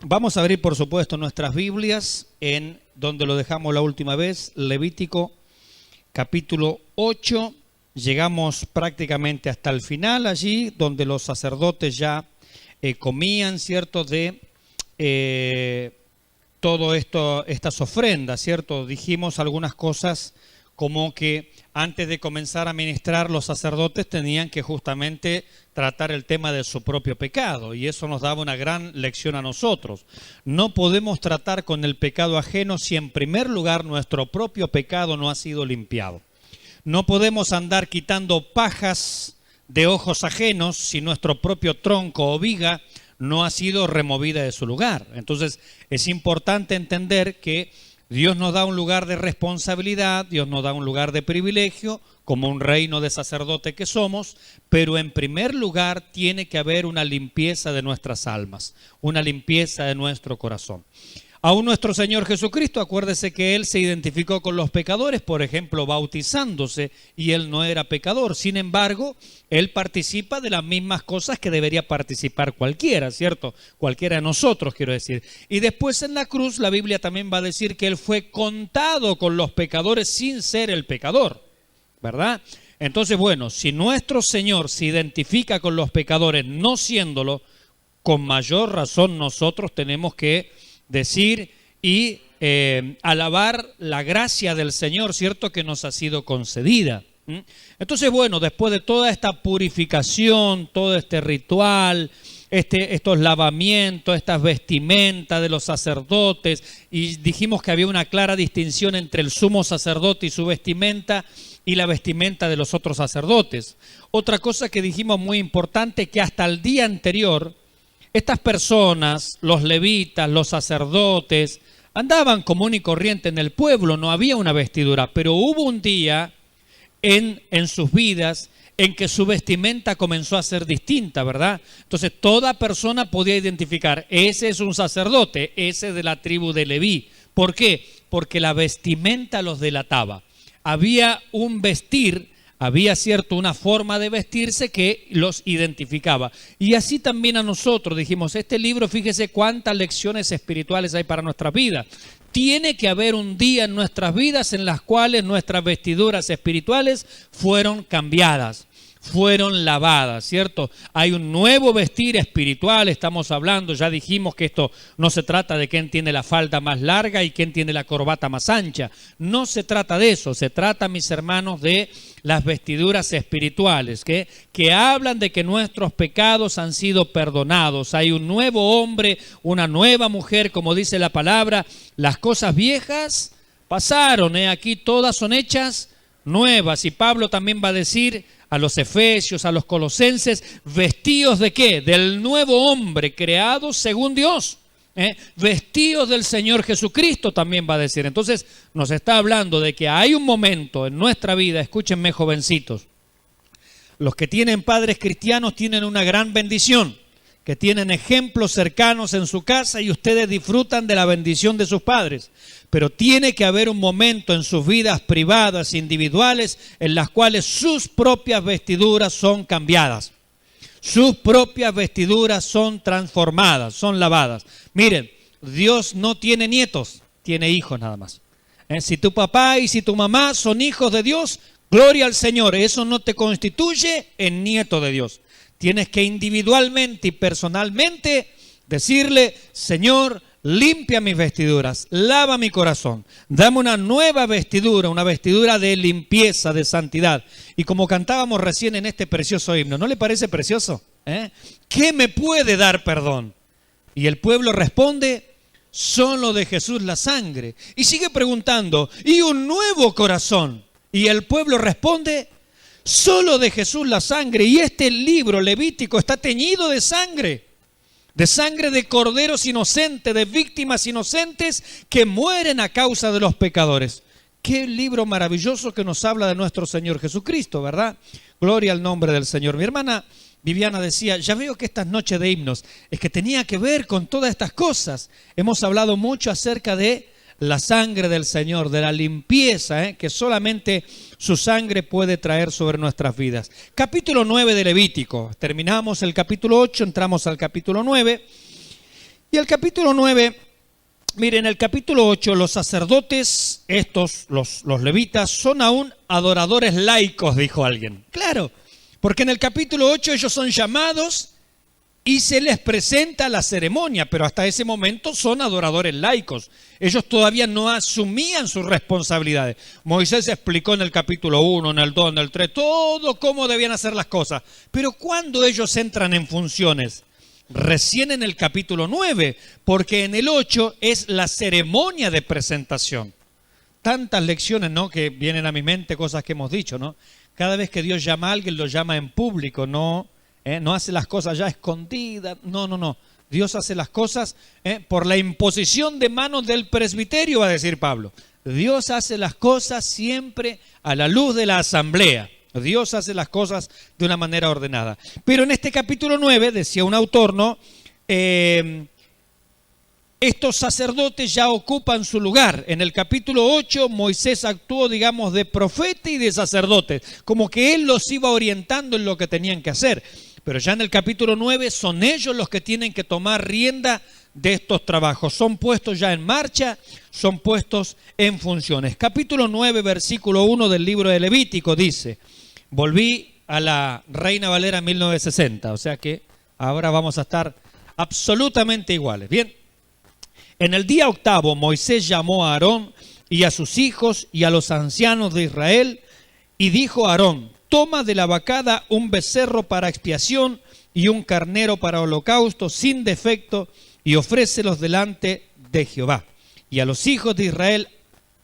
Vamos a abrir, por supuesto, nuestras Biblias en donde lo dejamos la última vez, Levítico capítulo 8. Llegamos prácticamente hasta el final allí, donde los sacerdotes ya comían, ¿cierto?, de todo esto, estas ofrendas, ¿cierto? Dijimos algunas cosas como que antes de comenzar a ministrar, los sacerdotes tenían que justamente tratar el tema de su propio pecado, y eso nos daba una gran lección a nosotros. No podemos tratar con el pecado ajeno si en primer lugar nuestro propio pecado no ha sido limpiado. No podemos andar quitando pajas de ojos ajenos si nuestro propio tronco o viga no ha sido removida de su lugar. Entonces es importante entender que Dios nos da un lugar de responsabilidad, Dios nos da un lugar de privilegio, como un reino de sacerdote que somos, pero en primer lugar tiene que haber una limpieza de nuestras almas, una limpieza de nuestro corazón. Aún nuestro Señor Jesucristo, acuérdese que Él se identificó con los pecadores, por ejemplo, bautizándose, y Él no era pecador. Sin embargo, Él participa de las mismas cosas que debería participar cualquiera, ¿cierto? Cualquiera de nosotros, quiero decir. Y después en la cruz, la Biblia también va a decir que Él fue contado con los pecadores sin ser el pecador, ¿verdad? Entonces, bueno, si nuestro Señor se identifica con los pecadores no siéndolo, con mayor razón nosotros tenemos que decir y alabar la gracia del Señor, ¿cierto?, que nos ha sido concedida. Entonces, bueno, después de toda esta purificación, todo este ritual, estos lavamientos, estas vestimentas de los sacerdotes, y dijimos que había una clara distinción entre el sumo sacerdote y su vestimenta y la vestimenta de los otros sacerdotes. Otra cosa que dijimos muy importante, que hasta el día anterior, estas personas, los levitas, los sacerdotes, andaban común y corriente en el pueblo, no había una vestidura, pero hubo un día en sus vidas en que su vestimenta comenzó a ser distinta, ¿verdad? Entonces toda persona podía identificar, ese es un sacerdote, ese es de la tribu de Leví. ¿Por qué? Porque la vestimenta los delataba. Había un vestir, había cierto una forma de vestirse que los identificaba. Y así también a nosotros dijimos, este libro, fíjese cuántas lecciones espirituales hay para nuestra vida. Tiene que haber un día en nuestras vidas en las cuales nuestras vestiduras espirituales fueron cambiadas, fueron lavadas, ¿cierto? Hay un nuevo vestir espiritual, estamos hablando, ya dijimos que esto no se trata de quién tiene la falda más larga y quién tiene la corbata más ancha. No se trata de eso, se trata, mis hermanos, de las vestiduras espirituales, que hablan de que nuestros pecados han sido perdonados. Hay un nuevo hombre, una nueva mujer, como dice la palabra, las cosas viejas pasaron, aquí todas son hechas nuevas. Y Pablo también va a decir a los efesios, a los colosenses, vestidos ¿de qué? Del nuevo hombre creado según Dios. Vestidos del Señor Jesucristo también va a decir. Entonces nos está hablando de que hay un momento en nuestra vida, escúchenme jovencitos, los que tienen padres cristianos tienen una gran bendición, que tienen ejemplos cercanos en su casa y ustedes disfrutan de la bendición de sus padres. Pero tiene que haber un momento en sus vidas privadas, individuales, en las cuales sus propias vestiduras son cambiadas. Sus propias vestiduras son transformadas, son lavadas. Miren, Dios no tiene nietos, tiene hijos nada más. Si tu papá y si tu mamá son hijos de Dios, gloria al Señor. Eso no te constituye en nieto de Dios. Tienes que individualmente y personalmente decirle, Señor, limpia mis vestiduras, lava mi corazón, dame una nueva vestidura, una vestidura de limpieza, de santidad. Y como cantábamos recién en este precioso himno, ¿no le parece precioso? ¿Qué me puede dar perdón? Y el pueblo responde, solo de Jesús la sangre. Y sigue preguntando, ¿y un nuevo corazón? Y el pueblo responde, solo de Jesús la sangre. Y este libro levítico está teñido de sangre de corderos inocentes, de víctimas inocentes que mueren a causa de los pecadores. Qué libro maravilloso que nos habla de nuestro Señor Jesucristo, ¿verdad? Gloria al nombre del Señor. Mi hermana Viviana decía, ya veo que estas noches de himnos es que tenía que ver con todas estas cosas. Hemos hablado mucho acerca de la sangre del Señor, de la limpieza que solamente su sangre puede traer sobre nuestras vidas. Capítulo 9 de Levítico. Terminamos el capítulo 8, entramos al capítulo 9. Y el capítulo 9, miren, el capítulo 8, los sacerdotes, estos, los levitas, son aún adoradores laicos, dijo alguien. Claro, porque en el capítulo 8 ellos son llamados y se les presenta la ceremonia, pero hasta ese momento son adoradores laicos. Ellos todavía no asumían sus responsabilidades. Moisés explicó en el capítulo 1, en el 2, en el 3, todo cómo debían hacer las cosas. Pero ¿cuándo ellos entran en funciones? Recién en el capítulo 9, porque en el 8 es la ceremonia de presentación. Tantas lecciones, ¿no?, que vienen a mi mente, cosas que hemos dicho, ¿no? Cada vez que Dios llama a alguien, lo llama en público, no hace las cosas ya escondidas, no. Dios hace las cosas por la imposición de manos del presbiterio, va a decir Pablo. Dios hace las cosas siempre a la luz de la asamblea. Dios hace las cosas de una manera ordenada. Pero en este capítulo 9, decía un autor, ¿no?, estos sacerdotes ya ocupan su lugar. En el capítulo 8, Moisés actuó, digamos, de profeta y de sacerdote, como que él los iba orientando en lo que tenían que hacer. Pero ya en el capítulo 9 son ellos los que tienen que tomar rienda de estos trabajos. Son puestos ya en marcha, son puestos en funciones. Capítulo 9, versículo 1 del libro de Levítico dice, volví a la Reina Valera 1960, o sea que ahora vamos a estar absolutamente iguales. Bien, en el día octavo Moisés llamó a Aarón y a sus hijos y a los ancianos de Israel y dijo a Aarón, toma de la vacada un becerro para expiación y un carnero para holocausto sin defecto y ofrécelos delante de Jehová. Y a los hijos de Israel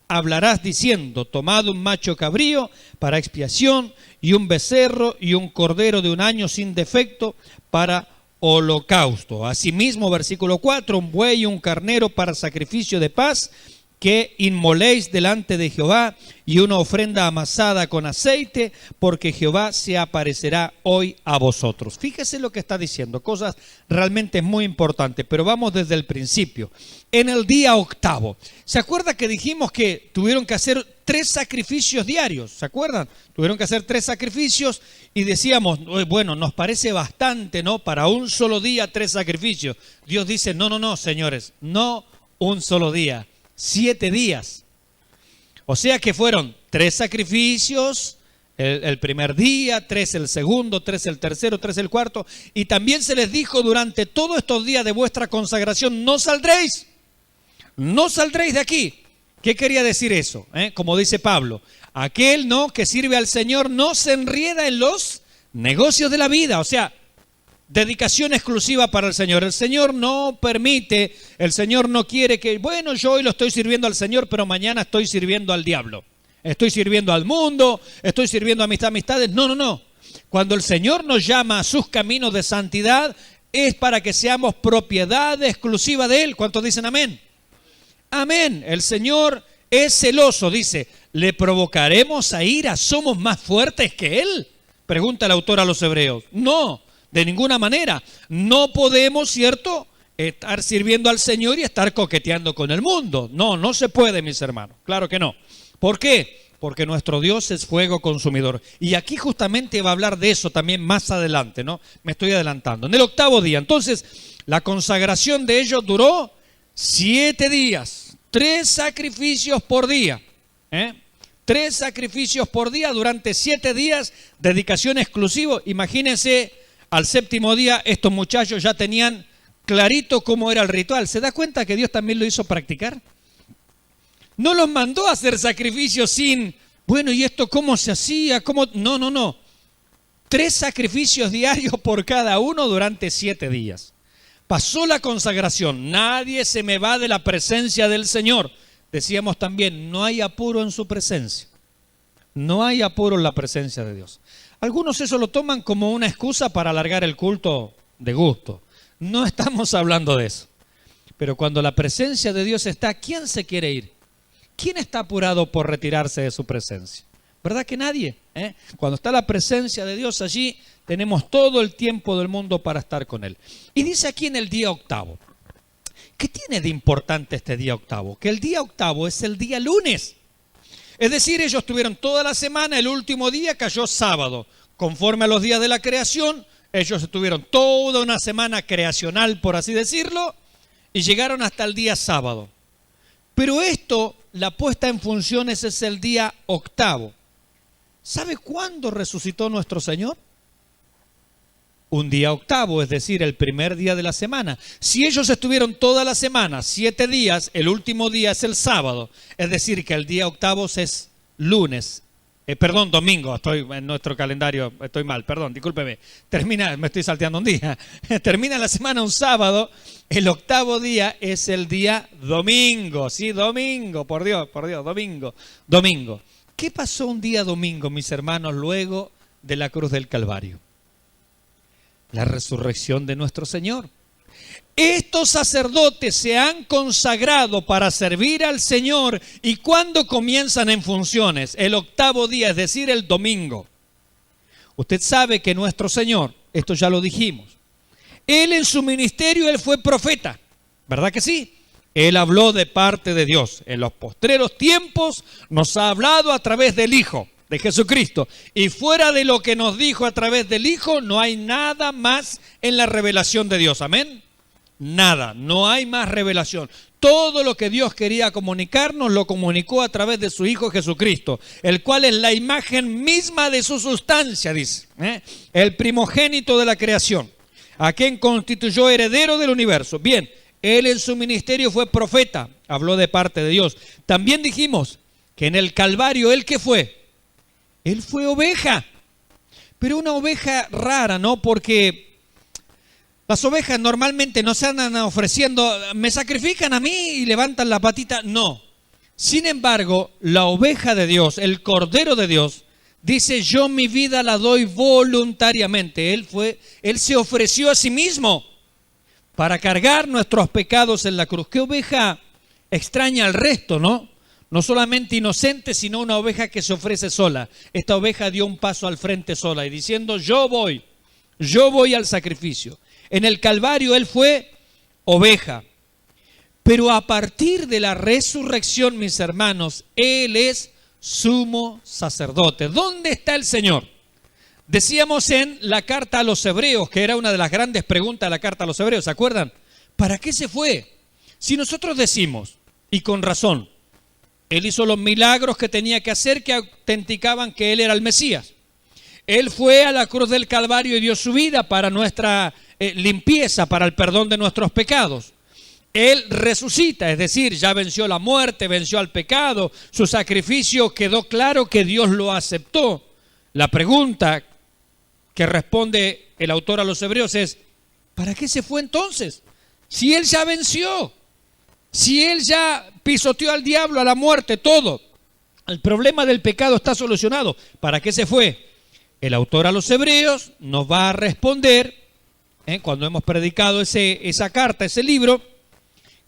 hablarás diciendo, tomad un macho cabrío para expiación y un becerro y un cordero de un año sin defecto para holocausto. Asimismo, versículo 4, un buey y un carnero para sacrificio de paz que inmoléis delante de Jehová y una ofrenda amasada con aceite, porque Jehová se aparecerá hoy a vosotros. Fíjese lo que está diciendo, cosas realmente muy importantes, pero vamos desde el principio. En el día octavo, ¿se acuerda que dijimos que tuvieron que hacer 3 sacrificios diarios? ¿Se acuerdan? Tuvieron que hacer 3 sacrificios y decíamos, bueno, nos parece bastante, ¿no? Para un solo día 3 sacrificios. Dios dice, no, señores, no un solo día. 7 días. O sea que fueron 3 sacrificios el primer día, 3 el segundo, 3 el tercero, 3 el cuarto. Y también se les dijo durante todos estos días de vuestra consagración, no saldréis de aquí. ¿Qué quería decir eso? Como dice Pablo, aquel no que sirve al Señor no se enrieda en los negocios de la vida. O sea, dedicación exclusiva para el Señor. El Señor no permite, el Señor no quiere que, bueno, yo hoy lo estoy sirviendo al Señor, pero mañana estoy sirviendo al diablo. Estoy sirviendo al mundo, estoy sirviendo a mis amistades. No. Cuando el Señor nos llama a sus caminos de santidad, es para que seamos propiedad exclusiva de Él. ¿Cuántos dicen amén? Amén. El Señor es celoso, dice, ¿le provocaremos a ira? ¿Somos más fuertes que Él? Pregunta el autor a los hebreos. No. De ninguna manera. No podemos, ¿cierto?, estar sirviendo al Señor y estar coqueteando con el mundo. No se puede, mis hermanos. Claro que no. ¿Por qué? Porque nuestro Dios es fuego consumidor. Y aquí justamente va a hablar de eso también más adelante, ¿no? Me estoy adelantando. En el octavo día. Entonces, la consagración de ellos duró 7 días. 3 sacrificios por día. 3 sacrificios por día durante 7 días. Dedicación exclusiva. Imagínense. Al séptimo día estos muchachos ya tenían clarito cómo era el ritual. ¿Se da cuenta que Dios también lo hizo practicar? No los mandó a hacer sacrificios sin, bueno, ¿y esto cómo se hacía? ¿Cómo? No. 3 sacrificios diarios por cada uno durante 7 días. Pasó la consagración. Nadie se me va de la presencia del Señor. Decíamos también, no hay apuro en su presencia. No hay apuro en la presencia de Dios. Algunos eso lo toman como una excusa para alargar el culto de gusto. No estamos hablando de eso. Pero cuando la presencia de Dios está, ¿quién se quiere ir? ¿Quién está apurado por retirarse de su presencia? ¿Verdad que nadie? Cuando está la presencia de Dios allí, tenemos todo el tiempo del mundo para estar con Él. Y dice aquí en el día octavo. ¿Qué tiene de importante este día octavo? Que el día octavo es el día lunes. Es decir, ellos tuvieron toda la semana, el último día cayó sábado. Conforme a los días de la creación, ellos tuvieron toda una semana creacional, por así decirlo, y llegaron hasta el día sábado. Pero esto, la puesta en funciones es el día octavo. ¿Sabe cuándo resucitó nuestro Señor? Un día octavo, es decir, el primer día de la semana. Si ellos estuvieron toda la semana, 7 días, el último día es el sábado, es decir, que el día octavo es lunes. Domingo, estoy en nuestro calendario, estoy mal, perdón, discúlpeme. Me estoy salteando un día. Termina la semana un sábado, el octavo día es el día domingo. Sí, domingo, por Dios, domingo. Domingo. ¿Qué pasó un día domingo, mis hermanos, luego de la cruz del Calvario? La resurrección de nuestro Señor. Estos sacerdotes se han consagrado para servir al Señor. ¿Y cuándo comienzan en funciones? El octavo día, es decir, el domingo. Usted sabe que nuestro Señor, esto ya lo dijimos, Él en su ministerio, Él fue profeta, ¿verdad que sí? Él habló de parte de Dios. En los postreros tiempos nos ha hablado a través del Hijo, de Jesucristo. Y fuera de lo que nos dijo a través del Hijo, no hay nada más en la revelación de Dios. Amén. Nada, no hay más revelación. Todo lo que Dios quería comunicarnos lo comunicó a través de su Hijo Jesucristo, el cual es la imagen misma de su sustancia, dice, el primogénito de la creación, a quien constituyó heredero del universo. Bien, Él en su ministerio fue profeta, habló de parte de Dios. También dijimos que en el Calvario, ¿Él qué fue? Él fue oveja, pero una oveja rara, ¿no? Porque las ovejas normalmente no se andan ofreciendo, me sacrifican a mí y levantan la patita, no. Sin embargo, la oveja de Dios, el Cordero de Dios, dice, yo mi vida la doy voluntariamente. Él se ofreció a sí mismo para cargar nuestros pecados en la cruz. Qué oveja extraña al resto, ¿no? No solamente inocente, sino una oveja que se ofrece sola. Esta oveja dio un paso al frente sola y diciendo, yo voy al sacrificio. En el Calvario Él fue oveja. Pero a partir de la resurrección, mis hermanos, Él es sumo sacerdote. ¿Dónde está el Señor? Decíamos en la carta a los Hebreos, que era una de las grandes preguntas de la carta a los Hebreos, ¿se acuerdan? ¿Para qué se fue? Si nosotros decimos, y con razón, Él hizo los milagros que tenía que hacer, que autenticaban que Él era el Mesías. Él fue a la cruz del Calvario y dio su vida para nuestra limpieza, para el perdón de nuestros pecados. Él resucita, es decir, ya venció la muerte, venció al pecado, su sacrificio quedó claro que Dios lo aceptó. La pregunta que responde el autor a los Hebreos es, ¿para qué se fue entonces? Si Él ya venció, si Él ya pisoteó al diablo, a la muerte, todo. El problema del pecado está solucionado. ¿Para qué se fue? El autor a los Hebreos nos va a responder, cuando hemos predicado esa carta, ese libro,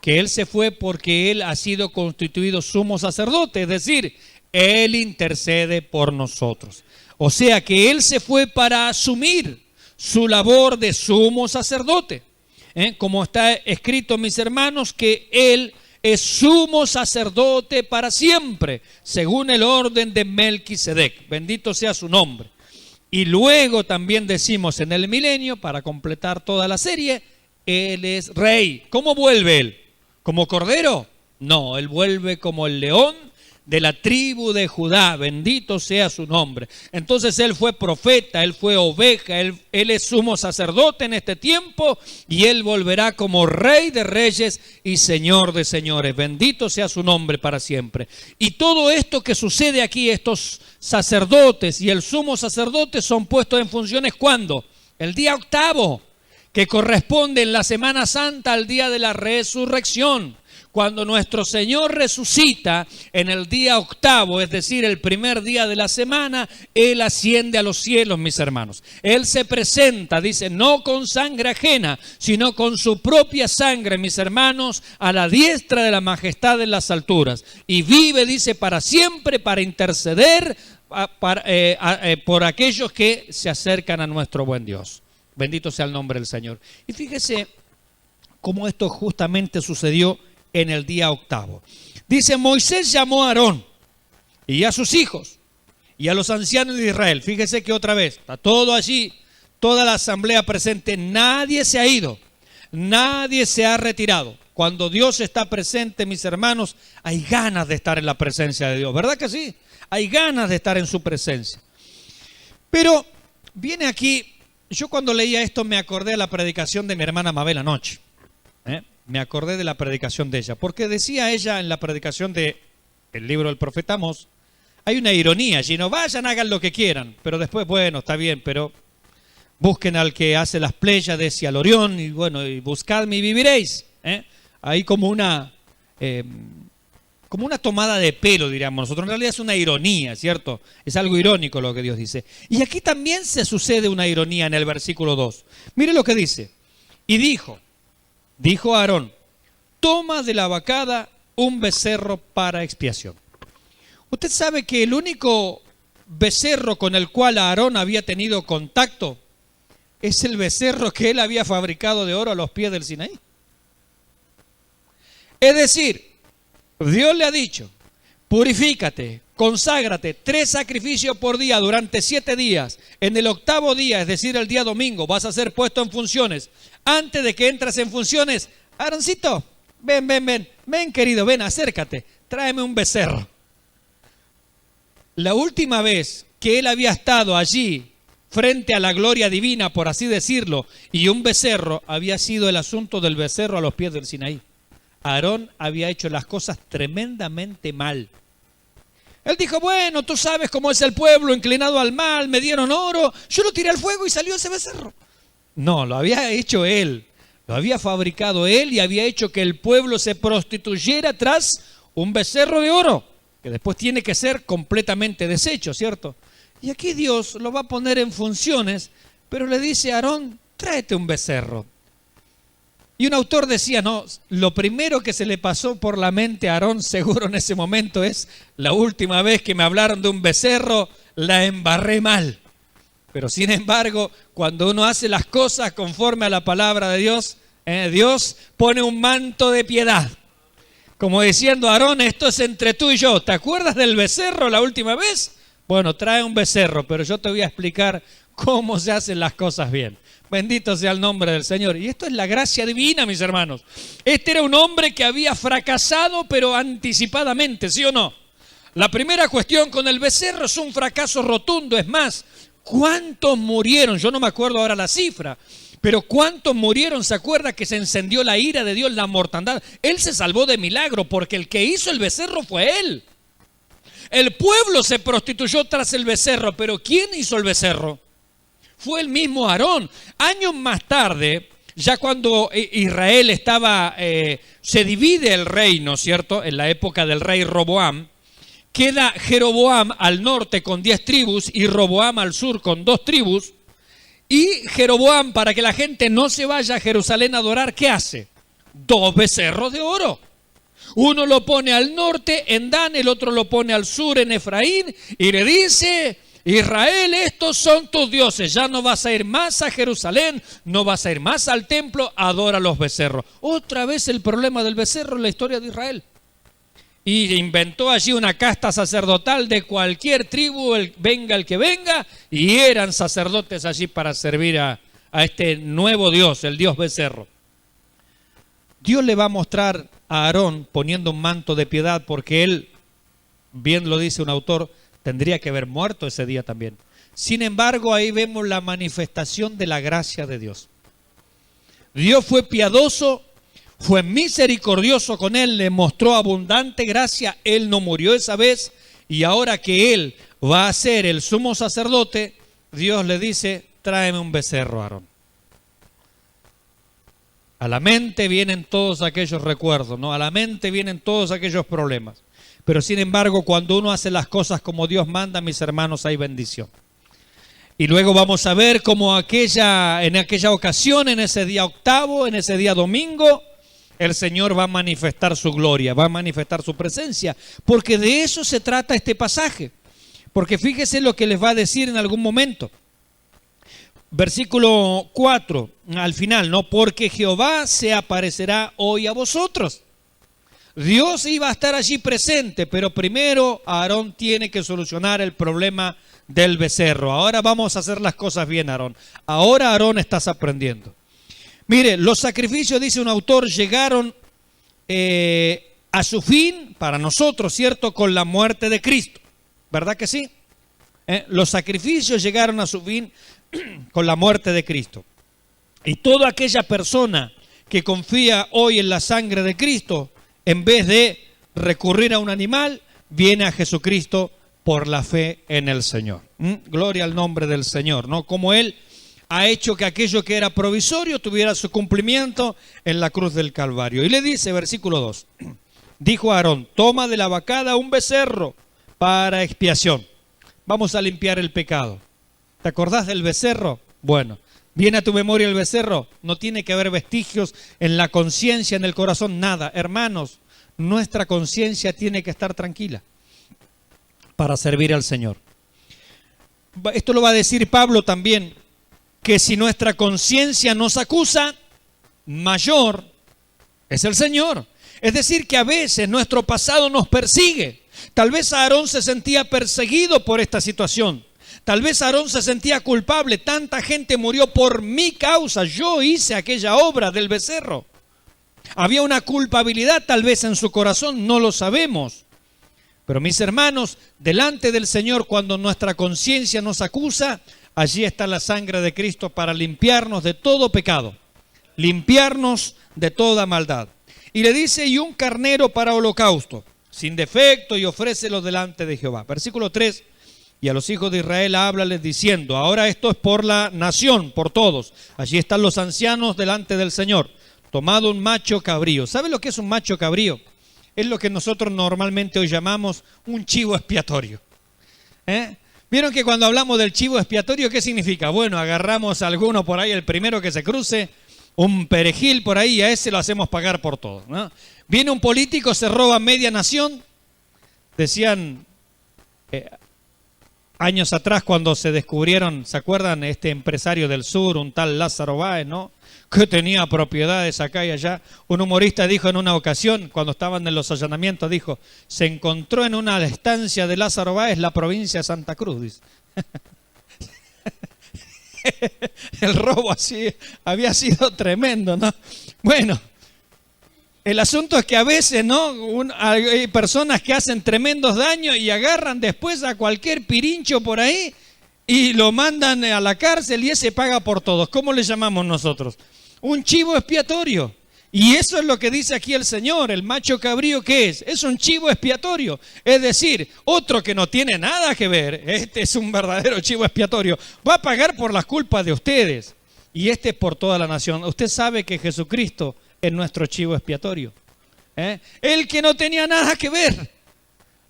que Él se fue porque Él ha sido constituido sumo sacerdote, es decir, Él intercede por nosotros. O sea que Él se fue para asumir su labor de sumo sacerdote. Como está escrito, mis hermanos, que Él es sumo sacerdote para siempre, según el orden de Melquisedec. Bendito sea su nombre. Y luego también decimos en el milenio, para completar toda la serie, Él es rey. ¿Cómo vuelve Él? ¿Como cordero? No, Él vuelve como el león de la tribu de Judá. Bendito sea su nombre. Entonces Él fue profeta, Él fue oveja, Él es sumo sacerdote en este tiempo y Él volverá como Rey de reyes y Señor de señores. Bendito sea su nombre para siempre. Y todo esto que sucede aquí, estos sacerdotes y el sumo sacerdote son puestos en funciones ¿cuándo? El día octavo, que corresponde en la Semana Santa al día de la resurrección. Cuando nuestro Señor resucita en el día octavo, es decir, el primer día de la semana, Él asciende a los cielos, mis hermanos. Él se presenta, dice, no con sangre ajena, sino con su propia sangre, mis hermanos, a la diestra de la majestad en las alturas. Y vive, dice, para siempre para interceder por aquellos que se acercan a nuestro buen Dios. Bendito sea el nombre del Señor. Y fíjese cómo esto justamente sucedió en el día octavo. Dice, Moisés llamó a Aarón y a sus hijos y a los ancianos de Israel. Fíjese que otra vez, está todo allí, toda la asamblea presente. Nadie se ha ido, nadie se ha retirado. Cuando Dios está presente, mis hermanos, hay ganas de estar en la presencia de Dios, ¿verdad que sí? Hay ganas de estar en su presencia. Pero viene aquí, yo cuando leía esto me acordé de la predicación de mi hermana Mabel anoche. Me acordé de la predicación de ella, porque decía ella en la predicación del libro del profeta Amós, hay una ironía allí, no vayan, hagan lo que quieran, pero después, bueno, está bien, pero busquen al que hace las Pléyades y al Orión, y bueno, y buscadme y viviréis. Hay como una tomada de pelo, diríamos nosotros. En realidad es una ironía, ¿cierto? Es algo irónico lo que Dios dice. Y aquí también se sucede una ironía en el versículo 2. Mire lo que dice. Y dijo a Aarón, toma de la vacada un becerro para expiación. Usted sabe que el único becerro con el cual Aarón había tenido contacto es el becerro que él había fabricado de oro a los pies del Sinaí. Es decir, Dios le ha dicho, purifícate, conságrate, 3 sacrificios por día durante 7 días. En el 8º día, es decir, el día domingo, vas a ser puesto en funciones. Antes de que entres en funciones, Aaroncito, ven querido, ven, acércate, tráeme un becerro. La última vez que él había estado allí, frente a la gloria divina, por así decirlo, y un becerro, había sido el asunto del becerro a los pies del Sinaí. Aarón había hecho las cosas tremendamente mal. Él dijo, bueno, tú sabes cómo es el pueblo inclinado al mal, me dieron oro, yo lo tiré al fuego y salió ese becerro. No, lo había hecho él, lo había fabricado él y había hecho que el pueblo se prostituyera tras un becerro de oro, que después tiene que ser completamente deshecho, ¿cierto? Y aquí Dios lo va a poner en funciones, pero le dice a Aarón, tráete un becerro. Y un autor decía, no, lo primero que se le pasó por la mente a Aarón seguro en ese momento es, la última vez que me hablaron de un becerro, la embarré mal. Pero sin embargo, cuando uno hace las cosas conforme a la palabra de Dios, Dios pone un manto de piedad. Como diciendo, Aarón, esto es entre tú y yo. ¿Te acuerdas del becerro la última vez? Bueno, trae un becerro, pero yo te voy a explicar cómo se hacen las cosas bien. Bendito sea el nombre del Señor. Y esto es la gracia divina, mis hermanos. Este era un hombre que había fracasado, pero anticipadamente, ¿sí o no? La primera cuestión con el becerro es un fracaso rotundo. Es más, ¿cuántos murieron? Yo no me acuerdo ahora la cifra, pero ¿cuántos murieron? ¿Se acuerda que se encendió la ira de Dios, la mortandad? Él se salvó de milagro porque el que hizo el becerro fue él. El pueblo se prostituyó tras el becerro, pero ¿quién hizo el becerro? Fue el mismo Aarón. Años más tarde, ya cuando Israel estaba, se divide el reino, ¿cierto? En la época del rey Roboam, queda Jeroboam al norte con 10 tribus y Roboam al sur con 2 tribus. Y Jeroboam, para que la gente no se vaya a Jerusalén a adorar, ¿qué hace? 2 becerros de oro. Uno lo pone al norte en Dan, el otro lo pone al sur en Efraín y le dice, Israel, estos son tus dioses, ya no vas a ir más a Jerusalén, no vas a ir más al templo, adora los becerros. Otra vez el problema del becerro en la historia de Israel. Y inventó allí una casta sacerdotal de cualquier tribu, venga el que venga, y eran sacerdotes allí para servir a este nuevo Dios, el Dios becerro. Dios le va a mostrar a Aarón poniendo un manto de piedad porque él, bien lo dice un autor, tendría que haber muerto ese día también. Sin embargo, ahí vemos la manifestación de la gracia de Dios. Dios fue piadoso, fue misericordioso con él, le mostró abundante gracia, él no murió esa vez y ahora que él va a ser el sumo sacerdote, Dios le dice, tráeme un becerro, Aarón. A la mente vienen todos aquellos recuerdos, ¿no? A la mente vienen todos aquellos problemas. Pero sin embargo, cuando uno hace las cosas como Dios manda, mis hermanos, hay bendición. Y luego vamos a ver cómo en aquella ocasión, en ese día 8º, en ese día domingo, el Señor va a manifestar su gloria, va a manifestar su presencia. Porque de eso se trata este pasaje. Porque fíjese lo que les va a decir en algún momento. Versículo 4, al final, ¿no? Porque Jehová se aparecerá hoy a vosotros. Dios iba a estar allí presente, pero primero Aarón tiene que solucionar el problema del becerro. Ahora vamos a hacer las cosas bien, Aarón. Ahora, Aarón, estás aprendiendo. Mire, los sacrificios, dice un autor, llegaron a su fin, para nosotros, ¿cierto?, con la muerte de Cristo. ¿Verdad que sí? Los sacrificios llegaron a su fin con la muerte de Cristo. Y toda aquella persona que confía hoy en la sangre de Cristo, en vez de recurrir a un animal, viene a Jesucristo por la fe en el Señor. Gloria al nombre del Señor, ¿no? Como Él ha hecho que aquello que era provisorio tuviera su cumplimiento en la cruz del Calvario. Y le dice, versículo 2, dijo a Aarón, toma de la vacada un becerro para expiación. Vamos a limpiar el pecado. ¿Te acordás del becerro? Bueno, ¿viene a tu memoria el becerro? No tiene que haber vestigios en la conciencia, en el corazón, nada. Hermanos, nuestra conciencia tiene que estar tranquila para servir al Señor. Esto lo va a decir Pablo también, que si nuestra conciencia nos acusa, mayor es el Señor. Es decir, que a veces nuestro pasado nos persigue. Tal vez Aarón se sentía perseguido por esta situación. Tal vez Aarón se sentía culpable. Tanta gente murió por mi causa. Yo hice aquella obra del becerro. Había una culpabilidad tal vez en su corazón, no lo sabemos. Pero mis hermanos, delante del Señor, cuando nuestra conciencia nos acusa, allí está la sangre de Cristo para limpiarnos de todo pecado, limpiarnos de toda maldad. Y le dice, y un carnero para holocausto, sin defecto, y ofrécelo delante de Jehová. Versículo 3, y a los hijos de Israel háblales diciendo, ahora esto es por la nación, por todos. Allí están los ancianos delante del Señor. Tomado un macho cabrío. ¿Sabe lo que es un macho cabrío? Es lo que nosotros normalmente hoy llamamos un chivo expiatorio. ¿Vieron que cuando hablamos del chivo expiatorio, qué significa? Bueno, agarramos a alguno por ahí, el primero que se cruce, un perejil por ahí, y a ese lo hacemos pagar por todo, ¿no? Viene un político, se roba media nación. Decían años atrás cuando se descubrieron, ¿se acuerdan? Este empresario del sur, un tal Lázaro Báez, ¿no?, que tenía propiedades acá y allá. Un humorista dijo en una ocasión, cuando estaban en los allanamientos, dijo, se encontró en una estancia de Lázaro Báez la provincia de Santa Cruz, dice. El robo así había sido tremendo, ¿no? Bueno, el asunto es que a veces, ¿no?, hay personas que hacen tremendos daños y agarran después a cualquier pirincho por ahí y lo mandan a la cárcel y ese paga por todos. ¿Cómo le llamamos nosotros? Un chivo expiatorio. Y eso es lo que dice aquí el Señor. El macho cabrío, ¿qué es? Es un chivo expiatorio. Es decir, otro que no tiene nada que ver, este es un verdadero chivo expiatorio, va a pagar por las culpas de ustedes. Y este es por toda la nación. Usted sabe que Jesucristo es nuestro chivo expiatorio. El que no tenía nada que ver.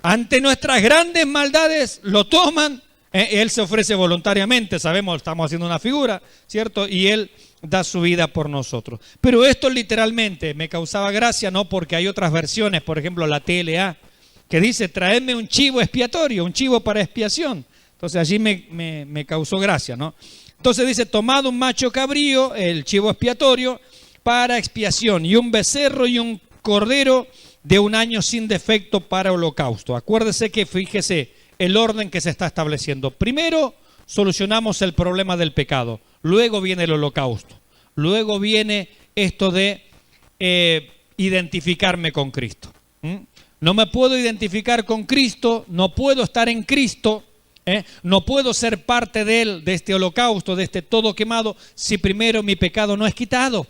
Ante nuestras grandes maldades lo toman. Él se ofrece voluntariamente, sabemos, estamos haciendo una figura, ¿cierto? Y Él da su vida por nosotros. Pero esto literalmente me causaba gracia, ¿no? Porque hay otras versiones, por ejemplo la TLA, que dice, traedme un chivo expiatorio, un chivo para expiación. Entonces allí me causó gracia, ¿no? Entonces dice, tomad un macho cabrío, el chivo expiatorio, para expiación, y un becerro y un cordero de un año sin defecto para holocausto. Acuérdese que, fíjese, el orden que se está estableciendo. Primero solucionamos el problema del pecado, luego viene el holocausto, luego viene esto de identificarme con Cristo. No me puedo identificar con Cristo, no puedo estar en Cristo, no puedo ser parte de Él, de este holocausto, de este todo quemado, si primero mi pecado no es quitado.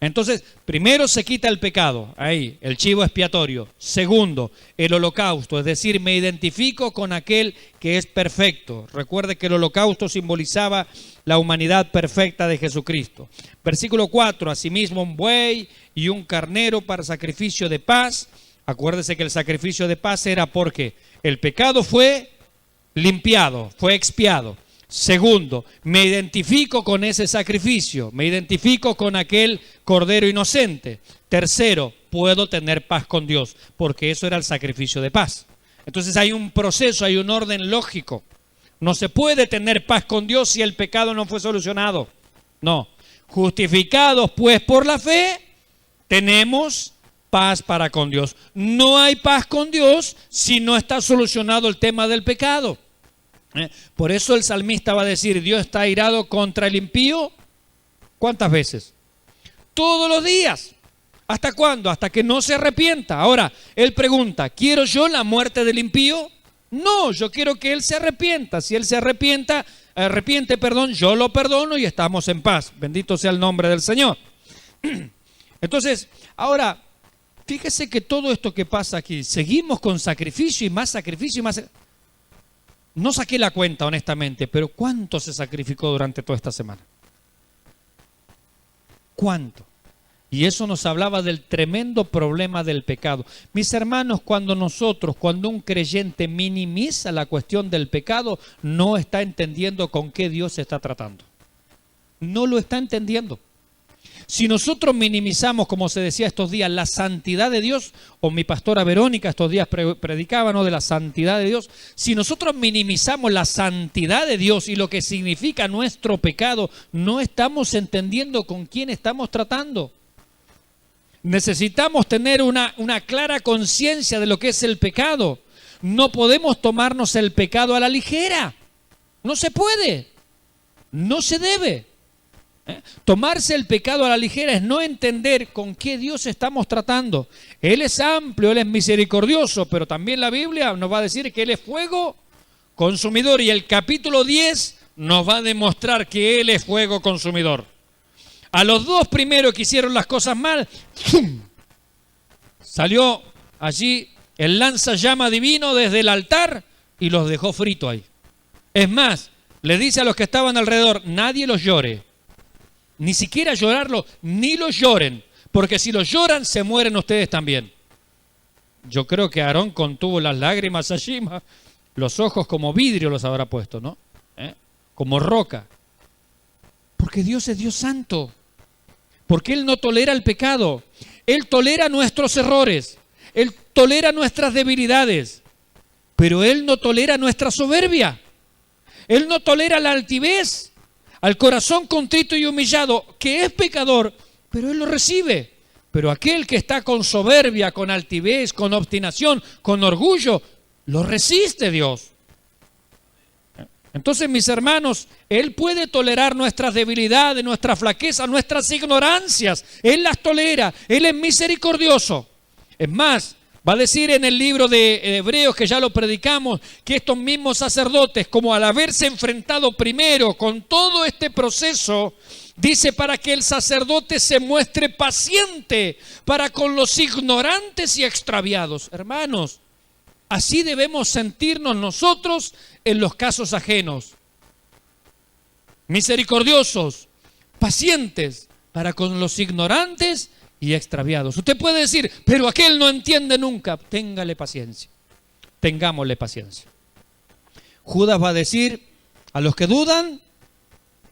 Entonces, primero se quita el pecado, ahí, el chivo expiatorio. Segundo, el holocausto, es decir, me identifico con aquel que es perfecto. Recuerde que el holocausto simbolizaba la humanidad perfecta de Jesucristo. Versículo 4, asimismo un buey y un carnero para sacrificio de paz. Acuérdese que el sacrificio de paz era porque el pecado fue limpiado, fue expiado. Segundo, me identifico con ese sacrificio, me identifico con aquel cordero inocente. Tercero, puedo tener paz con Dios, porque eso era el sacrificio de paz. Entonces hay un proceso, hay un orden lógico. No se puede tener paz con Dios si el pecado no fue solucionado. No. Justificados pues por la fe, tenemos paz para con Dios. No hay paz con Dios si no está solucionado el tema del pecado. Por eso el salmista va a decir, Dios está airado contra el impío. ¿Cuántas veces? Todos los días. ¿Hasta cuándo? Hasta que no se arrepienta. Ahora, él pregunta, ¿quiero yo la muerte del impío? No, yo quiero que él se arrepienta. Si él se arrepiente, yo lo perdono y estamos en paz. Bendito sea el nombre del Señor. Entonces, ahora, fíjese que todo esto que pasa aquí, seguimos con sacrificio y más sacrificio y más... No saqué la cuenta, honestamente, pero ¿cuánto se sacrificó durante toda esta semana? ¿Cuánto? Y eso nos hablaba del tremendo problema del pecado. Mis hermanos, cuando un creyente minimiza la cuestión del pecado, no está entendiendo con qué Dios se está tratando. No lo está entendiendo. Si nosotros minimizamos, como se decía estos días, la santidad de Dios, o mi pastora Verónica estos días predicaba, ¿no?, de la santidad de Dios. Si nosotros minimizamos la santidad de Dios y lo que significa nuestro pecado, no estamos entendiendo con quién estamos tratando. Necesitamos tener una clara conciencia de lo que es el pecado. No podemos tomarnos el pecado a la ligera. No se puede. No se debe. Tomarse el pecado a la ligera es no entender con qué Dios estamos tratando. Él es amplio, Él es misericordioso, pero también la Biblia nos va a decir que Él es fuego consumidor. Y el capítulo 10 nos va a demostrar que Él es fuego consumidor. A los dos primeros que hicieron las cosas mal, ¡fum!, salió allí el lanzallama divino desde el altar y los dejó frito ahí. Es más, le dice a los que estaban alrededor, nadie los llore. Ni siquiera llorarlo, ni los lloren, porque si los lloran se mueren ustedes también. Yo creo que Aarón contuvo las lágrimas allí, los ojos como vidrio los habrá puesto, ¿no? Como roca. Porque Dios es Dios santo. Porque Él no tolera el pecado. Él tolera nuestros errores. Él tolera nuestras debilidades. Pero Él no tolera nuestra soberbia. Él no tolera la altivez. Al corazón contrito y humillado, que es pecador, pero Él lo recibe. Pero aquel que está con soberbia, con altivez, con obstinación, con orgullo, lo resiste Dios. Entonces, mis hermanos, Él puede tolerar nuestras debilidades, nuestras flaquezas, nuestras ignorancias. Él las tolera. Él es misericordioso. Es más, va a decir en el libro de Hebreos, que ya lo predicamos, que estos mismos sacerdotes, como al haberse enfrentado primero con todo este proceso, dice, para que el sacerdote se muestre paciente para con los ignorantes y extraviados. Hermanos, así debemos sentirnos nosotros en los casos ajenos. Misericordiosos, pacientes para con los ignorantes y extraviados. Usted puede decir, pero aquel no entiende nunca. Téngale paciencia. Tengámosle paciencia. Judas va a decir, a los que dudan,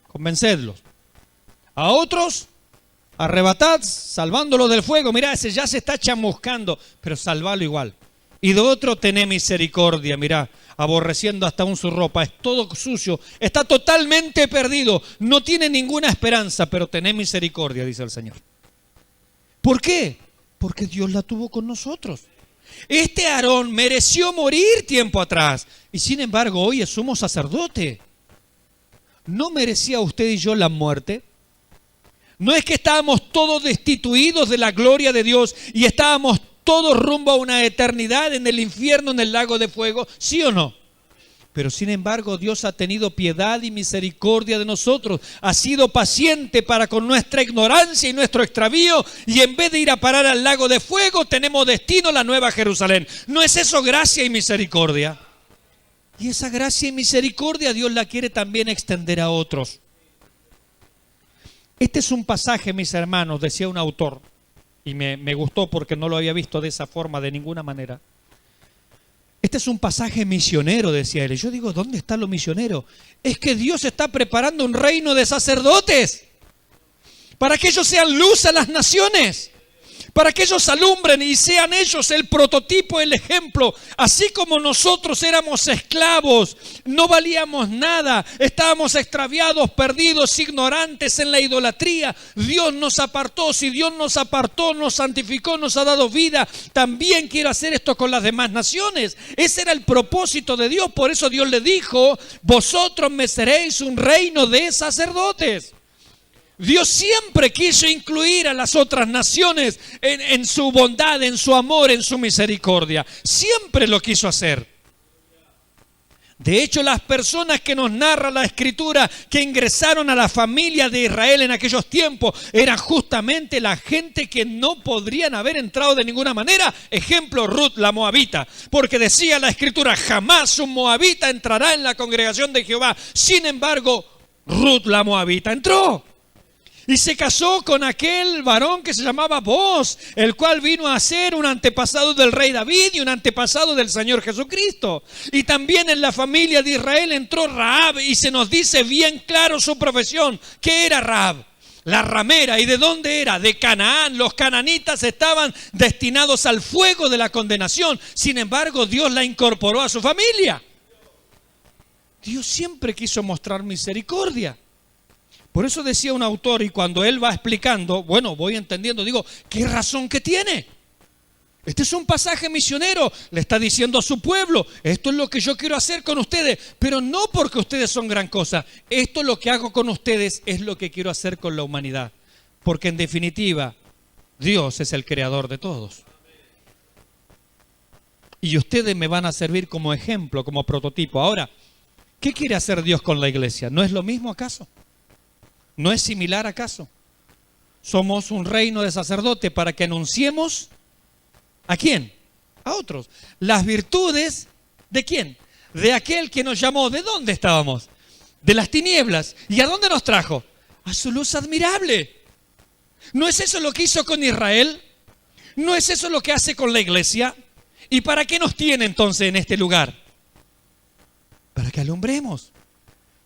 convencedlos. A otros, arrebatad, salvándolo del fuego. Mirá, ese ya se está chamuscando, pero salvalo igual. Y de otro, tené misericordia, mirá, aborreciendo hasta aún su ropa. Es todo sucio, está totalmente perdido, no tiene ninguna esperanza, pero tené misericordia, dice el Señor. ¿Por qué? Porque Dios la tuvo con nosotros. Este Aarón mereció morir tiempo atrás y sin embargo hoy es sumo sacerdote. ¿No merecía usted y yo la muerte? ¿No es que estábamos todos destituidos de la gloria de Dios y estábamos todos rumbo a una eternidad en el infierno, en el lago de fuego? ¿Sí o no? Pero sin embargo Dios ha tenido piedad y misericordia de nosotros, ha sido paciente para con nuestra ignorancia y nuestro extravío, y en vez de ir a parar al lago de fuego tenemos destino a la Nueva Jerusalén. ¿No es eso gracia y misericordia? Y esa gracia y misericordia Dios la quiere también extender a otros. Este es un pasaje, mis hermanos, decía un autor, y me gustó porque no lo había visto de esa forma de ninguna manera. Este es un pasaje misionero, decía él. Y yo digo, ¿dónde está lo misionero? Es que Dios está preparando un reino de sacerdotes para que ellos sean luz a las naciones, para que ellos alumbren y sean ellos el prototipo, el ejemplo. Así como nosotros éramos esclavos, no valíamos nada, estábamos extraviados, perdidos, ignorantes en la idolatría. Dios nos apartó. Si Dios nos apartó, nos santificó, nos ha dado vida, también quiere hacer esto con las demás naciones. Ese era el propósito de Dios. Por eso Dios le dijo, vosotros me seréis un reino de sacerdotes. Dios siempre quiso incluir a las otras naciones en su bondad, en su amor, en su misericordia. Siempre lo quiso hacer. De hecho, las personas que nos narra la Escritura que ingresaron a la familia de Israel en aquellos tiempos eran justamente la gente que no podrían haber entrado de ninguna manera. Ejemplo, Ruth la moabita, porque decía la Escritura, jamás un moabita entrará en la congregación de Jehová. Sin embargo, Ruth la moabita entró. Y se casó con aquel varón que se llamaba Booz, el cual vino a ser un antepasado del rey David y un antepasado del Señor Jesucristo. Y también en la familia de Israel entró Rahab, y se nos dice bien claro su profesión. ¿Qué era Rahab? La ramera. ¿Y de dónde era? De Canaán. Los cananitas estaban destinados al fuego de la condenación. Sin embargo, Dios la incorporó a su familia. Dios siempre quiso mostrar misericordia. Por eso decía un autor, y cuando él va explicando, bueno, voy entendiendo, digo, ¿qué razón que tiene? Este es un pasaje misionero, le está diciendo a su pueblo, esto es lo que yo quiero hacer con ustedes, pero no porque ustedes son gran cosa, esto lo que hago con ustedes es lo que quiero hacer con la humanidad, porque en definitiva, Dios es el creador de todos. Y ustedes me van a servir como ejemplo, como prototipo. Ahora, ¿qué quiere hacer Dios con la iglesia? ¿No es lo mismo acaso? ¿No es similar acaso? Somos un reino de sacerdotes para que anunciemos ¿a quién? A otros. Las virtudes ¿de quién? De aquel que nos llamó. ¿De dónde estábamos? De las tinieblas. ¿Y a dónde nos trajo? A su luz admirable. ¿No es eso lo que hizo con Israel? ¿No es eso lo que hace con la iglesia? ¿Y para qué nos tiene entonces en este lugar? Para que alumbremos.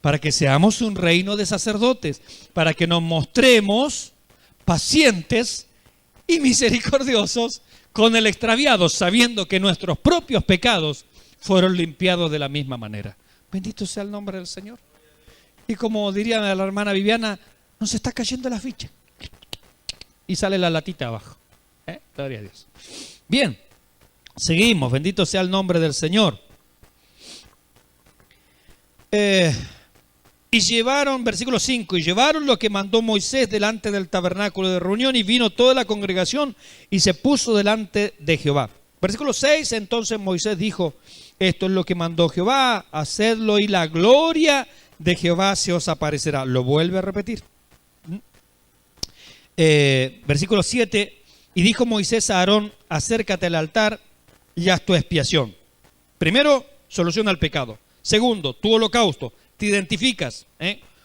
Para que seamos un reino de sacerdotes, para que nos mostremos pacientes y misericordiosos con el extraviado, sabiendo que nuestros propios pecados fueron limpiados de la misma manera. Bendito sea el nombre del Señor. Y como diría la hermana Viviana, nos está cayendo la ficha. Y sale la latita abajo. Gloria a Dios. Bien, seguimos. Bendito sea el nombre del Señor. Y llevaron, versículo 5, y llevaron lo que mandó Moisés delante del tabernáculo de reunión, y vino toda la congregación y se puso delante de Jehová. Versículo 6, entonces Moisés dijo, esto es lo que mandó Jehová, hacedlo y la gloria de Jehová se os aparecerá. Lo vuelve a repetir. Versículo 7, y dijo Moisés a Aarón, acércate al altar y haz tu expiación. Primero, soluciona el pecado. Segundo, tu holocausto. Te identificas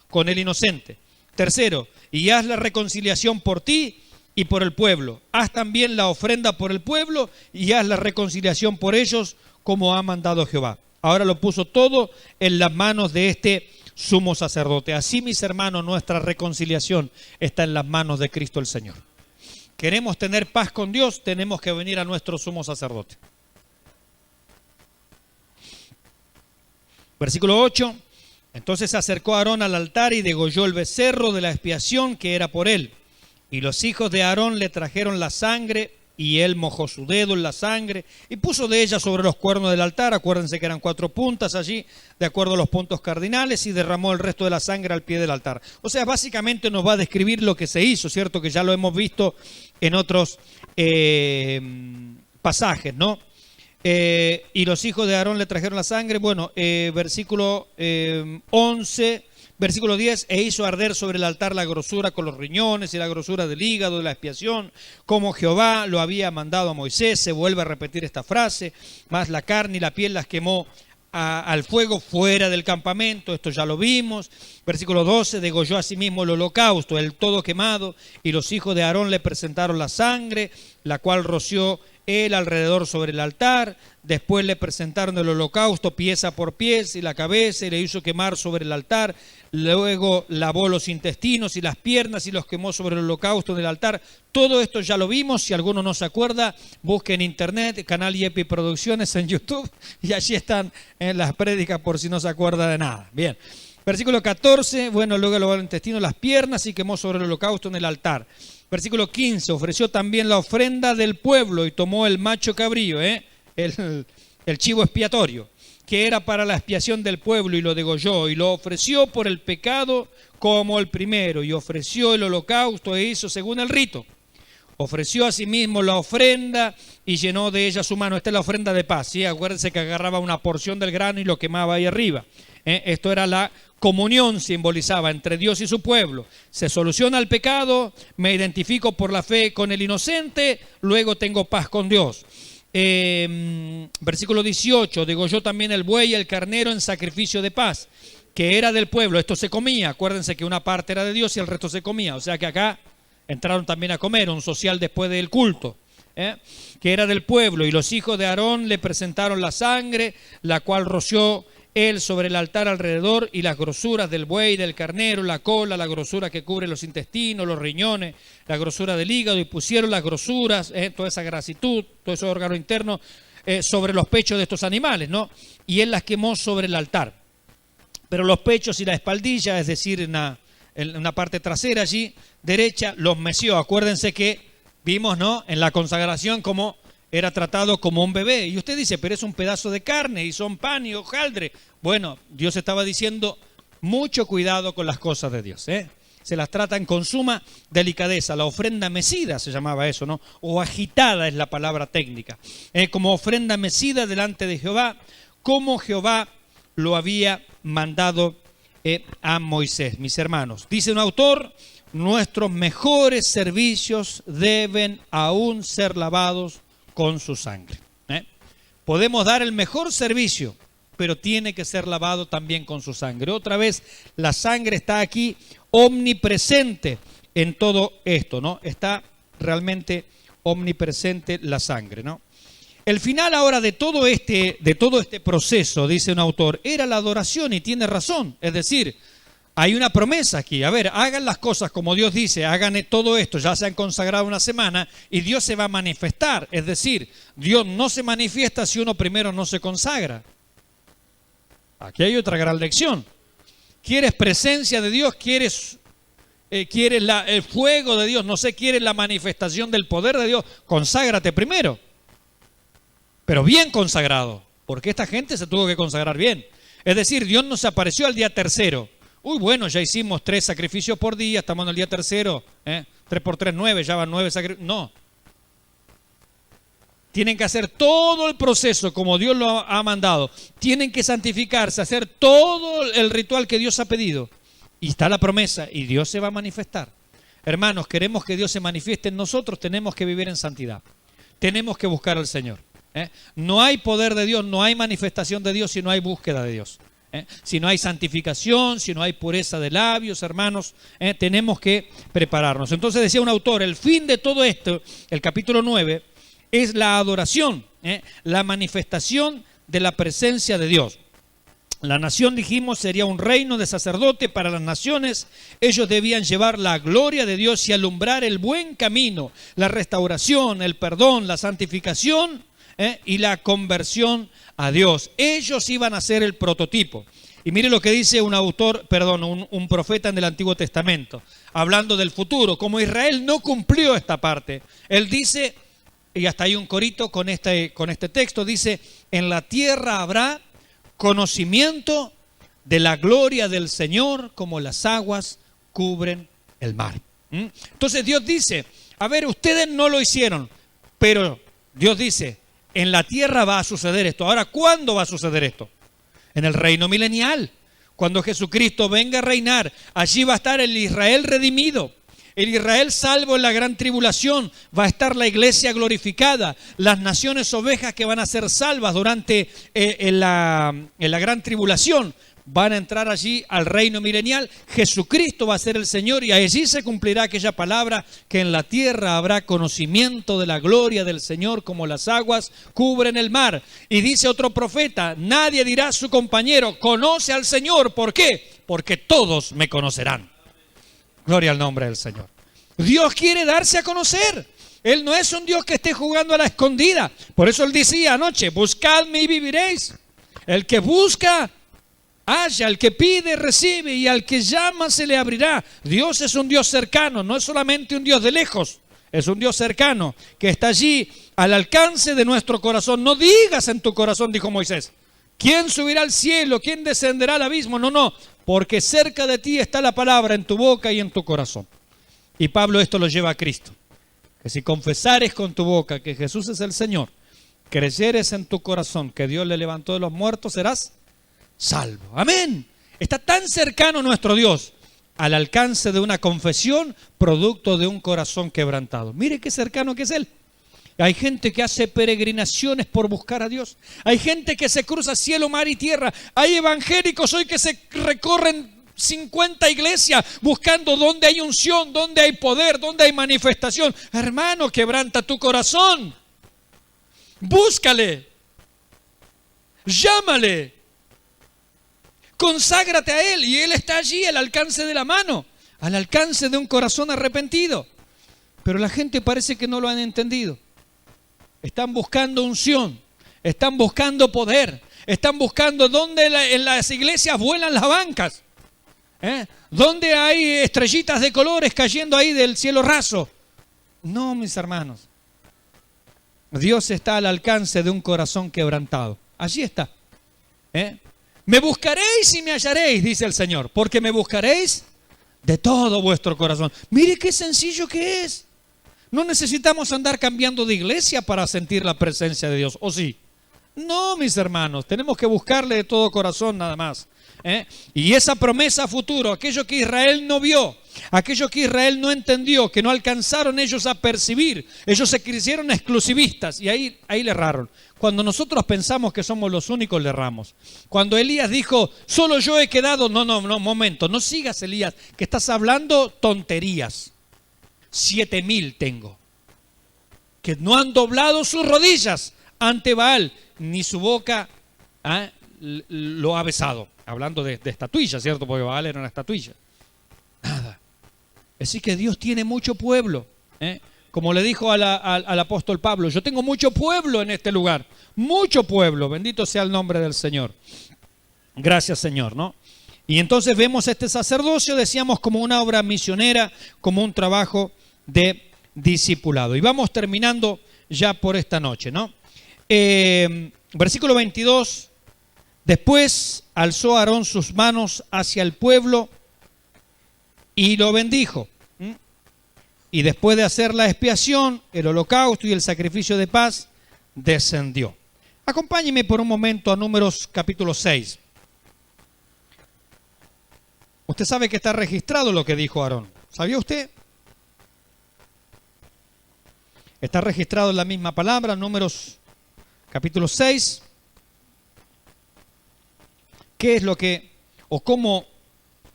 con el inocente. Tercero, y haz la reconciliación por ti y por el pueblo. Haz también la ofrenda por el pueblo y haz la reconciliación por ellos como ha mandado Jehová. Ahora lo puso todo en las manos de este sumo sacerdote. Así, mis hermanos, nuestra reconciliación está en las manos de Cristo el Señor. Queremos tener paz con Dios, tenemos que venir a nuestro sumo sacerdote. Versículo 8. Entonces se acercó Aarón al altar y degolló el becerro de la expiación que era por él. Y los hijos de Aarón le trajeron la sangre, y él mojó su dedo en la sangre y puso de ella sobre los cuernos del altar. Acuérdense que eran 4 puntas allí, de acuerdo a los puntos cardinales, y derramó el resto de la sangre al pie del altar. O sea, básicamente nos va a describir lo que se hizo, ¿cierto? Que ya lo hemos visto en otros pasajes, ¿no? Y los hijos de Aarón le trajeron la sangre. Bueno, versículo 11, versículo 10, e hizo arder sobre el altar la grosura con los riñones y la grosura del hígado de la expiación, como Jehová lo había mandado a Moisés. Se vuelve a repetir esta frase, más la carne y la piel las quemó al fuego fuera del campamento. Esto ya lo vimos. Versículo 12, degolló asimismo el holocausto, el todo quemado, y los hijos de Aarón le presentaron la sangre, la cual roció él alrededor sobre el altar. Después le presentaron el holocausto pieza por pieza y la cabeza, y le hizo quemar sobre el altar. Luego lavó los intestinos y las piernas y los quemó sobre el holocausto del altar. Todo esto ya lo vimos. Si alguno no se acuerda, busque en internet, canal Yepi Producciones en YouTube, y allí están en las prédicas por si no se acuerda de nada. Bien. Versículo 14, bueno, luego lavó el intestino, las piernas, y quemó sobre el holocausto en el altar. Versículo 15, ofreció también la ofrenda del pueblo y tomó el macho cabrío, el chivo expiatorio, que era para la expiación del pueblo, y lo degolló, y lo ofreció por el pecado como el primero, y ofreció el holocausto e hizo según el rito. Ofreció asimismo la ofrenda y llenó de ella su mano. Esta es la ofrenda de paz, ¿sí? Acuérdense que agarraba una porción del grano y lo quemaba ahí arriba. Esto era la comunión, simbolizaba entre Dios y su pueblo. Se soluciona el pecado, me identifico por la fe con el inocente, luego tengo paz con Dios. Versículo 18, degolló también el buey y el carnero en sacrificio de paz, que era del pueblo. Esto se comía, acuérdense que una parte era de Dios y el resto se comía, o sea que acá entraron también a comer, un social después del culto, que era del pueblo, y los hijos de Aarón le presentaron la sangre, la cual roció él sobre el altar alrededor, y las grosuras del buey, del carnero, la cola, la grosura que cubre los intestinos, los riñones, la grosura del hígado, y pusieron las grosuras, toda esa grasitud, todo ese órgano interno, sobre los pechos de estos animales, ¿no? Y él las quemó sobre el altar. Pero los pechos y la espaldilla, es decir, en una parte trasera allí, derecha, los meció. Acuérdense que vimos, ¿no?, en la consagración cómo era tratado como un bebé. Y usted dice, pero es un pedazo de carne y son pan y hojaldre. Bueno, Dios estaba diciendo, mucho cuidado con las cosas de Dios, Se las tratan con suma delicadeza. La ofrenda mecida se llamaba eso, ¿no? O agitada es la palabra técnica. Como ofrenda mecida delante de Jehová, como Jehová lo había mandado a Moisés. Mis hermanos, dice un autor, nuestros mejores servicios deben aún ser lavados con su sangre. Podemos dar el mejor servicio, pero tiene que ser lavado también con su sangre. Otra vez, la sangre está aquí omnipresente en todo esto, ¿no? Está realmente omnipresente la sangre, ¿no? El final ahora de todo este proceso, dice un autor, era la adoración, y tiene razón. Es decir, hay una promesa aquí. A ver, hagan las cosas como Dios dice, hagan todo esto, ya se han consagrado una semana y Dios se va a manifestar. Es decir, Dios no se manifiesta si uno primero no se consagra. Aquí hay otra gran lección. ¿Quieres presencia de Dios? ¿Quieres el fuego de Dios? No sé, ¿quieres la manifestación del poder de Dios? Conságrate primero. Pero bien consagrado, porque esta gente se tuvo que consagrar bien. Es decir, Dios nos apareció al día tercero. Uy, bueno, ya hicimos 3 sacrificios por día, estamos en el día tercero, 3 por 3, 9, ya van 9 sacrificios. No. Tienen que hacer todo el proceso como Dios lo ha mandado. Tienen que santificarse, hacer todo el ritual que Dios ha pedido. Y está la promesa, y Dios se va a manifestar. Hermanos, queremos que Dios se manifieste en nosotros, tenemos que vivir en santidad. Tenemos que buscar al Señor. No hay poder de Dios, no hay manifestación de Dios si no hay búsqueda de Dios. Si no hay santificación, si no hay pureza de labios, hermanos, tenemos que prepararnos. Entonces decía un autor, el fin de todo esto, el capítulo 9, es la adoración, la manifestación de la presencia de Dios. La nación, dijimos, sería un reino de sacerdote para las naciones. Ellos debían llevar la gloria de Dios y alumbrar el buen camino, la restauración, el perdón, la santificación y la conversión a Dios. Ellos iban a ser el prototipo. Y mire lo que dice un profeta en el Antiguo Testamento, hablando del futuro. Como Israel no cumplió esta parte, él dice, y hasta hay un corito con este texto, dice, en la tierra habrá conocimiento de la gloria del Señor como las aguas cubren el mar. Entonces Dios dice, a ver, ustedes no lo hicieron, pero Dios dice, en la tierra va a suceder esto. Ahora, ¿cuándo va a suceder esto? En el reino milenial, cuando Jesucristo venga a reinar. Allí va a estar el Israel redimido, el Israel salvo en la gran tribulación. Va a estar la iglesia glorificada, las naciones ovejas que van a ser salvas durante en la gran tribulación. Van a entrar allí al reino milenial. Jesucristo va a ser el Señor, y allí se cumplirá aquella palabra que en la tierra habrá conocimiento de la gloria del Señor como las aguas cubren el mar. Y dice otro profeta, nadie dirá a su compañero, conoce al Señor. ¿Por qué? Porque todos me conocerán. Gloria al nombre del Señor. Dios quiere darse a conocer. Él no es un Dios que esté jugando a la escondida. Por eso Él decía anoche, buscadme y viviréis. El que busca, halla, el que pide, recibe, y al que llama se le abrirá. Dios es un Dios cercano, no es solamente un Dios de lejos, es un Dios cercano, que está allí al alcance de nuestro corazón. No digas en tu corazón, dijo Moisés, ¿Quién subirá al cielo? ¿Quién descenderá al abismo? No, no, porque cerca de ti está la palabra en tu boca y en tu corazón. Y Pablo esto lo lleva a Cristo. Que si confesares con tu boca que Jesús es el Señor, creyeres en tu corazón que Dios le levantó de los muertos, serás salvo. Amén. Está tan cercano nuestro Dios al alcance de una confesión producto de un corazón quebrantado. Mire qué cercano que es Él. Hay gente que hace peregrinaciones por buscar a Dios. Hay gente que se cruza cielo, mar y tierra. Hay evangélicos hoy que se recorren 50 iglesias buscando donde hay unción, donde hay poder, donde hay manifestación. Hermano, quebranta tu corazón. Búscale. Llámale. Conságrate a Él y Él está allí al alcance de la mano, al alcance de un corazón arrepentido. Pero la gente parece que no lo han entendido. Están buscando unción, están buscando poder, están buscando donde en las iglesias vuelan las bancas, donde hay estrellitas de colores cayendo ahí del cielo raso. No, mis hermanos, Dios está al alcance de un corazón quebrantado. Allí está. Me buscaréis y me hallaréis, dice el Señor, porque me buscaréis de todo vuestro corazón. Mire qué sencillo que es. No necesitamos andar cambiando de iglesia para sentir la presencia de Dios, ¿o sí? No, mis hermanos, tenemos que buscarle de todo corazón nada más. Y esa promesa a futuro, aquello que Israel no vio, aquello que Israel no entendió, que no alcanzaron ellos a percibir, ellos se hicieron exclusivistas y ahí le erraron. Cuando nosotros pensamos que somos los únicos, le erramos. Cuando Elías dijo, solo yo he quedado, no, momento, no sigas, Elías, que estás hablando tonterías. 7,000 tengo, que no han doblado sus rodillas ante Baal, ni su boca lo ha besado. Hablando de estatuilla, ¿cierto? Porque Baal era una estatuilla. Nada. Así que Dios tiene mucho pueblo. Como le dijo al apóstol Pablo, yo tengo mucho pueblo en este lugar. Mucho pueblo. Bendito sea el nombre del Señor. Gracias, Señor, ¿no? Y entonces vemos este sacerdocio, decíamos, como una obra misionera, como un trabajo de discipulado. Y vamos terminando ya por esta noche, ¿no? Versículo 22. Después alzó Aarón sus manos hacia el pueblo y lo bendijo. Y después de hacer la expiación, el holocausto y el sacrificio de paz, descendió. Acompáñeme por un momento a Números capítulo 6. Usted sabe que está registrado lo que dijo Aarón. ¿Sabía usted? Está registrado en la misma palabra, Números capítulo 6. ¿Qué es lo que, o cómo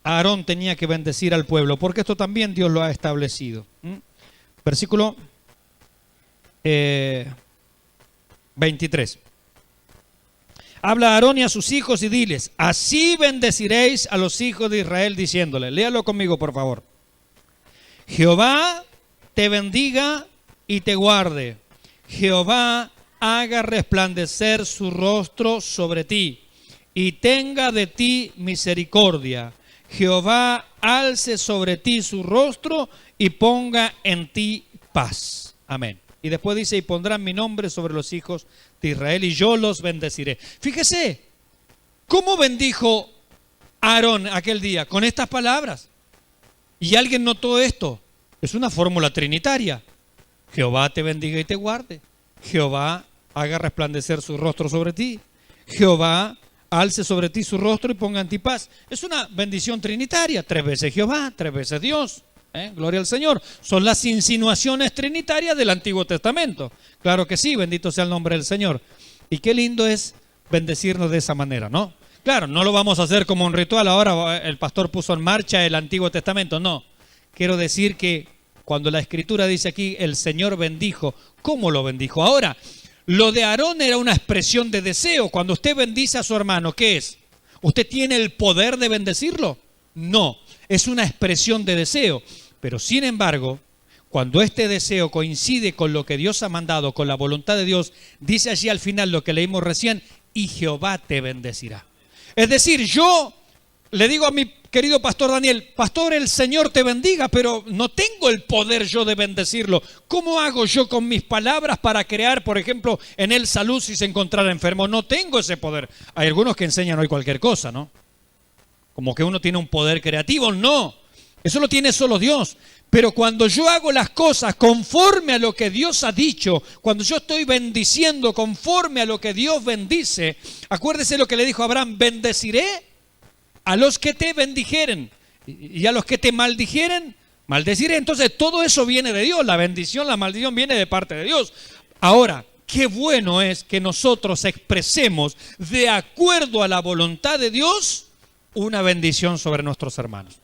Aarón tenía que bendecir al pueblo? Porque esto también Dios lo ha establecido. Versículo 23. Habla a Aarón y a sus hijos y diles, así bendeciréis a los hijos de Israel, diciéndole, léalo conmigo por favor. Jehová te bendiga y te guarde. Jehová haga resplandecer su rostro sobre ti y tenga de ti misericordia. Jehová alce sobre ti su rostro y ponga en ti paz. Amén. Y después dice, y pondrán mi nombre sobre los hijos de Israel y yo los bendeciré. Fíjese, ¿cómo bendijo Aarón aquel día? Con estas palabras. Y alguien notó esto. Es una fórmula trinitaria. Jehová te bendiga y te guarde. Jehová haga resplandecer su rostro sobre ti. Jehová alce sobre ti su rostro y ponga en ti paz. Es una bendición trinitaria. 3 veces Jehová, 3 veces Dios. Gloria al Señor. Son las insinuaciones trinitarias del Antiguo Testamento. Claro que sí, bendito sea el nombre del Señor. Y qué lindo es bendecirnos de esa manera, ¿no? Claro, no lo vamos a hacer como un ritual. Ahora el pastor puso en marcha el Antiguo Testamento. No, quiero decir que cuando la Escritura dice aquí, el Señor bendijo, ¿cómo lo bendijo? Ahora, lo de Aarón era una expresión de deseo. Cuando usted bendice a su hermano, ¿qué es? ¿Usted tiene el poder de bendecirlo? No, es una expresión de deseo. Pero sin embargo, cuando este deseo coincide con lo que Dios ha mandado, con la voluntad de Dios, dice allí al final lo que leímos recién, y Jehová te bendecirá. Es decir, yo le digo a mi querido pastor Daniel, pastor, el Señor te bendiga, pero no tengo el poder yo de bendecirlo. ¿Cómo hago yo con mis palabras para crear, por ejemplo, en él salud si se encontrara enfermo? No tengo ese poder. Hay algunos que enseñan hoy cualquier cosa, ¿no? Como que uno tiene un poder creativo. No, eso lo tiene solo Dios. Pero cuando yo hago las cosas conforme a lo que Dios ha dicho, cuando yo estoy bendiciendo conforme a lo que Dios bendice, acuérdese lo que le dijo a Abraham: bendeciré a los que te bendijeren y a los que te maldijeren, maldeciré. Entonces todo eso viene de Dios, la bendición, la maldición viene de parte de Dios. Ahora, qué bueno es que nosotros expresemos de acuerdo a la voluntad de Dios una bendición sobre nuestros hermanos.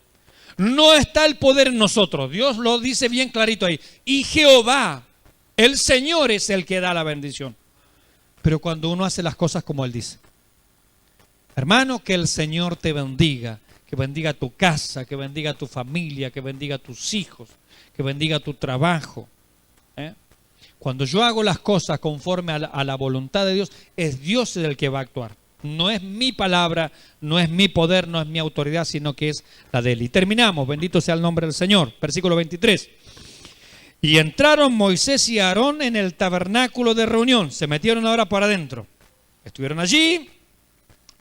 No está el poder en nosotros, Dios lo dice bien clarito ahí. Y Jehová, el Señor, es el que da la bendición. Pero cuando uno hace las cosas como Él dice. Hermano, que el Señor te bendiga, que bendiga tu casa, que bendiga tu familia, que bendiga tus hijos, que bendiga tu trabajo. Cuando yo hago las cosas conforme a la voluntad de Dios, es Dios el que va a actuar. No es mi palabra, no es mi poder, no es mi autoridad, sino que es la de Él. Y terminamos, bendito sea el nombre del Señor. Versículo 23. Y entraron Moisés y Aarón en el tabernáculo de reunión. Se metieron ahora para adentro. Estuvieron allí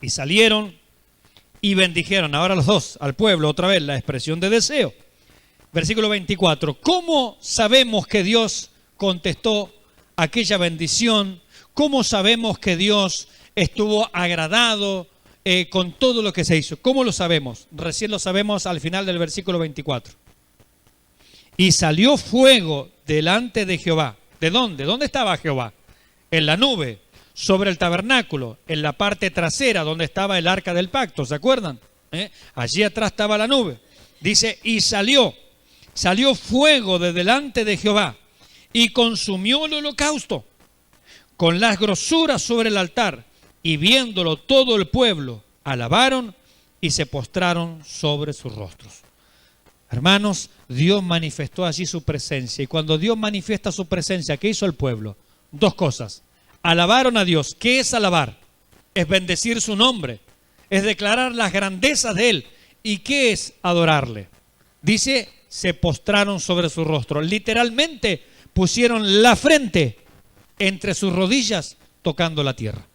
y salieron y bendijeron ahora los dos al pueblo, otra vez la expresión de deseo. Versículo 24. ¿Cómo sabemos que Dios contestó aquella bendición? ¿Cómo sabemos que Dios estuvo agradado con todo lo que se hizo? ¿Cómo lo sabemos? Recién lo sabemos al final del versículo 24. Y salió fuego delante de Jehová. ¿De dónde? ¿Dónde estaba Jehová? En la nube, sobre el tabernáculo, en la parte trasera donde estaba el arca del pacto, ¿se acuerdan? Allí atrás estaba la nube. Dice, y salió fuego de delante de Jehová y consumió el holocausto con las grosuras sobre el altar. Y viéndolo todo el pueblo, alabaron y se postraron sobre sus rostros. Hermanos, Dios manifestó allí su presencia. Y cuando Dios manifiesta su presencia, ¿qué hizo el pueblo? Dos cosas. Alabaron a Dios. ¿Qué es alabar? Es bendecir su nombre. Es declarar las grandezas de Él. ¿Y qué es adorarle? Dice, se postraron sobre su rostro. Literalmente pusieron la frente entre sus rodillas tocando la tierra.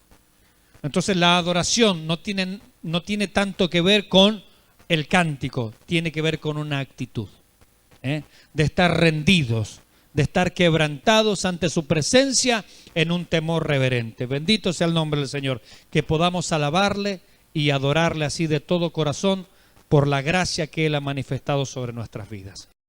Entonces la adoración no tiene tanto que ver con el cántico, tiene que ver con una actitud, de estar rendidos, de estar quebrantados ante su presencia en un temor reverente. Bendito sea el nombre del Señor, que podamos alabarle y adorarle así de todo corazón por la gracia que Él ha manifestado sobre nuestras vidas.